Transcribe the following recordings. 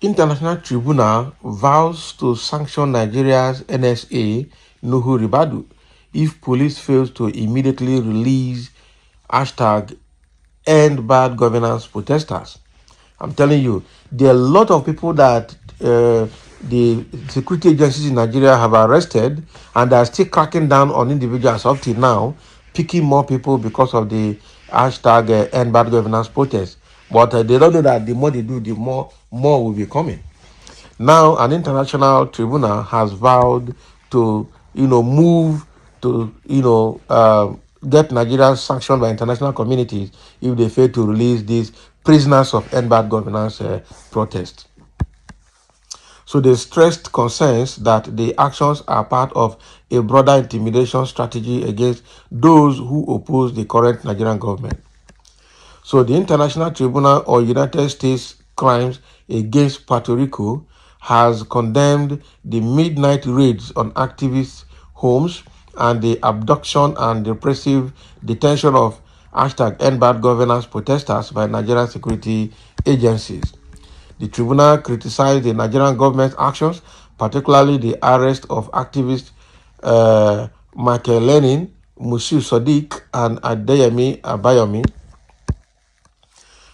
International Tribunal vows to sanction Nigeria's NSA Nuhu Ribadu if police fails to immediately release hashtag end bad governance protesters. I'm telling you, there are a lot of people that the security agencies in Nigeria have arrested, and they are still cracking down on individuals up till now, picking more people because of the hashtag end bad governance protest. But they don't know that the more they do, the more will be coming. Now, an international tribunal has vowed to, move to, get Nigeria sanctioned by international communities if they fail to release these prisoners of end bad governance protest. So they stressed concerns that the actions are part of a broader intimidation strategy against those who oppose the current Nigerian government. So the International Tribunal on United States Crimes against Puerto Rico has condemned the midnight raids on activists' homes and the abduction and repressive detention of hashtag end bad governance protesters by Nigerian security agencies. The tribunal criticized the Nigerian government's actions, particularly the arrest of activists Michael Lenin, Musu Sadiq, and Adeyemi Abayomi.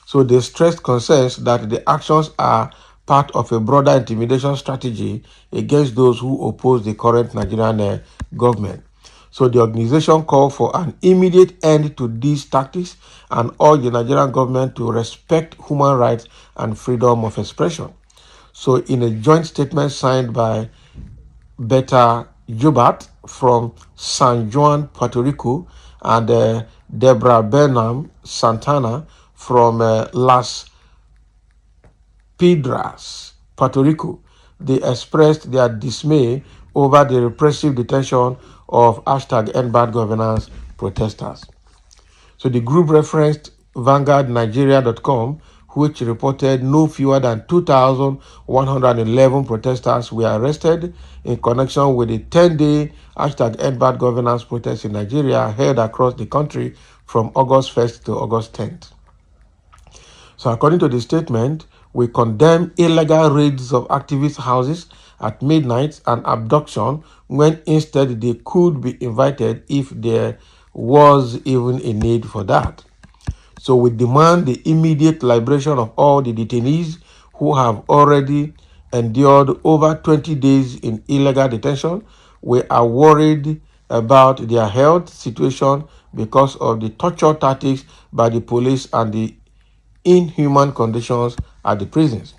So they stressed concerns that the actions are part of a broader intimidation strategy against those who oppose the current Nigerian government. So the organization called for an immediate end to these tactics and urged the Nigerian government to respect human rights and freedom of expression. So in a joint statement signed by Beta Jubat from San Juan, Puerto Rico, and Deborah Bernam Santana from Las Piedras, Puerto Rico, they expressed their dismay over the repressive detention of hashtag end bad governance protesters. So the group referenced VanguardNigeria.com, which reported no fewer than 2,111 protesters were arrested in connection with the 10-day hashtag end bad governance protest in Nigeria held across the country from August 1st to August 10th. So according to the statement, we condemn illegal raids of activist houses at midnight and abduction when instead they could be invited if there was even a need for that. So we demand the immediate liberation of all the detainees who have already endured over 20 days in illegal detention. We are worried about their health situation because of the torture tactics by the police and the inhuman conditions at the prisons.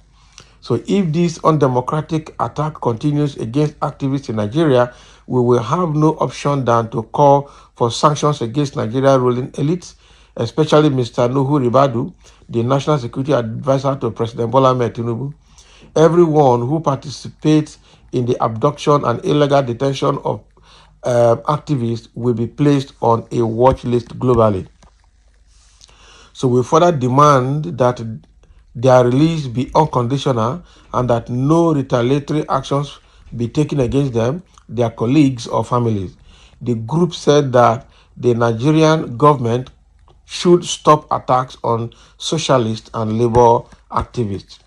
So if this undemocratic attack continues against activists in Nigeria, we will have no option than to call for sanctions against Nigeria ruling elites, especially Mr. Nuhu Ribadu, the National Security Advisor to President Bola Ahmed Tinubu. Everyone who participates in the abduction and illegal detention of activists will be placed on a watch list globally. So we further demand that their release be unconditional and that no retaliatory actions be taken against them, their colleagues or families. The group said that the Nigerian government should stop attacks on socialists and labor activists.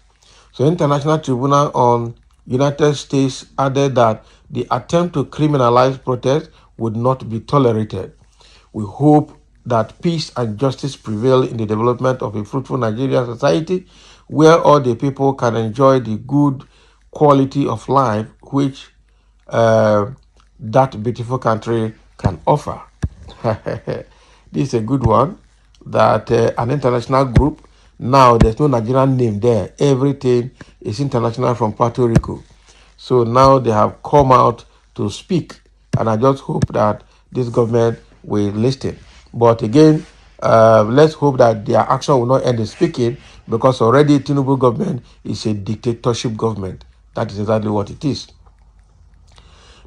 So International Tribunal on United States added that the attempt to criminalize protest would not be tolerated. We hope that peace and justice prevail in the development of a fruitful Nigerian society where all the people can enjoy the good quality of life which that beautiful country can offer. This is a good one, that an international group, now there's no Nigerian name there, everything is international from Puerto Rico. So now they have come out to speak, and I just hope that this government will listen. But again, let's hope that their action will not end in speaking, because already Tinubu government is a dictatorship government. That is exactly what it is.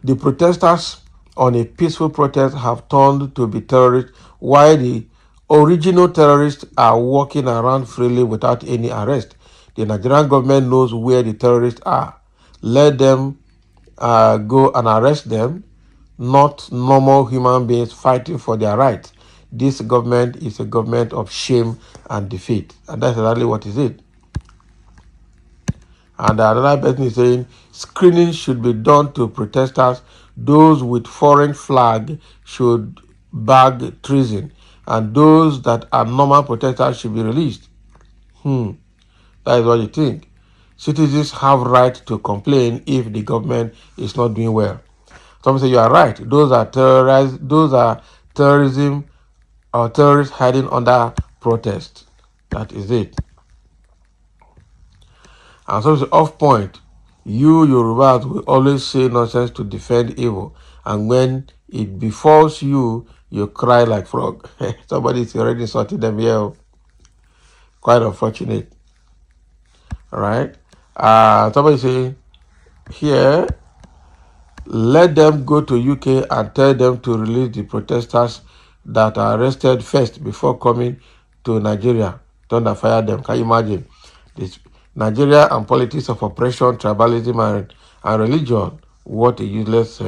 The protesters on a peaceful protest have turned to be terrorists, while the original terrorists are walking around freely without any arrest. The Nigerian government knows where the terrorists are. Let them go and arrest them, not normal human beings fighting for their rights. This government is a government of shame and defeat. And that's exactly what is it. And another person is saying screening should be done to protesters. Those with foreign flag should bag treason, and those that are normal protesters should be released. That is what you think. Citizens have right to complain if the government is not doing well. Some say you are right. Those are terrorism or terrorists hiding under protest. That is it. And so it's off point. You Yorubas will always say nonsense to defend evil. And when it befalls you, you cry like frog. Somebody is already insulting them here. Quite unfortunate. All right. Somebody say here, let them go to UK and tell them to release the protesters that are arrested first before coming to Nigeria. Don't fire them. Can you imagine? This Nigeria and politics of oppression, tribalism, and religion. What a useless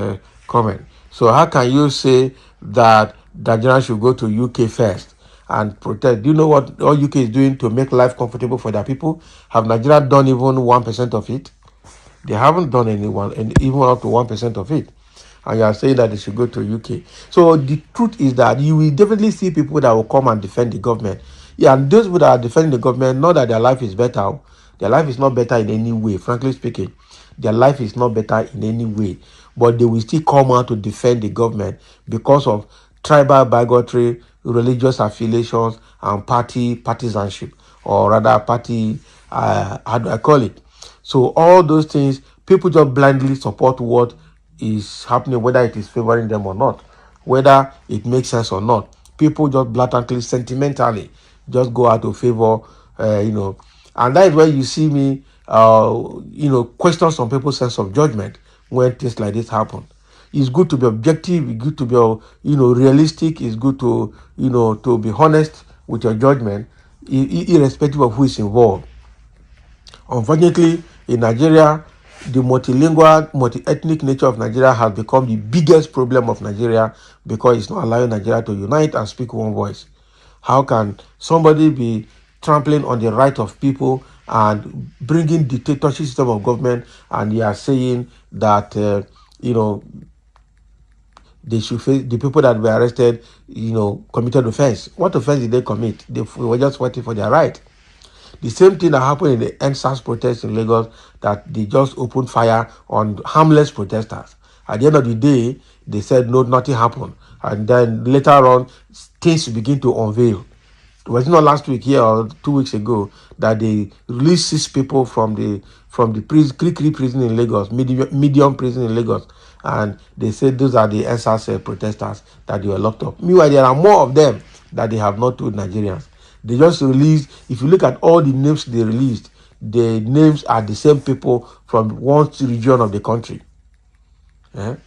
comment. So how can you say that Nigeria should go to UK first and protest? Do you know what all UK is doing to make life comfortable for their people? Have Nigeria done even 1% of it? They haven't done anyone, and even up to 1% of it. And you are saying that they should go to UK. So the truth is that you will definitely see people that will come and defend the government. Yeah, and those people that are defending the government know that their life is better. Their life is not better in any way, frankly speaking. Their life is not better in any way. But they will still come out to defend the government because of tribal bigotry, religious affiliations, and party partisanship, or rather party, how do I call it? So all those things, people just blindly support what is happening, whether it is favoring them or not, whether it makes sense or not. People just blatantly, sentimentally, just go out to favor, and that is where you see me, question some people's sense of judgment when things like this happen. It's good to be objective. It's good to be, realistic. It's good to, to be honest with your judgment, irrespective of who is involved. Unfortunately, in Nigeria, the multilingual, multi-ethnic nature of Nigeria has become the biggest problem of Nigeria because it's not allowing Nigeria to unite and speak one voice. How can somebody be trampling on the right of people and bringing dictatorship system of government, and they are saying that, they should face the people that were arrested, committed offense. What offense did they commit? They were just fighting for their right. The same thing that happened in the AANC protests in Lagos, that they just opened fire on harmless protesters. At the end of the day, they said no, nothing happened. And then later on, things begin to unveil. It was not last week here or 2 weeks ago that they released 6 people from the Krikri prison in Lagos, medium prison in Lagos, and they said those are the AANC protesters that they were locked up. Meanwhile, there are more of them that they have not told Nigerians. They just released, if you look at all the names they released, the names are the same people from one region of the country. Yeah?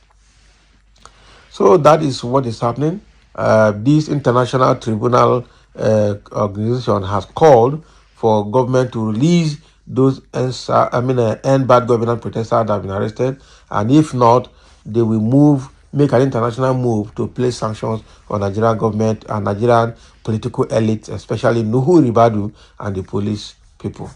So that is what is happening. This international tribunal organization has called for government to release those end bad governance protesters that have been arrested, and if not, they will make an international move to place sanctions on Nigerian government and Nigerian political elites, especially Nuhu Ribadu and the police people.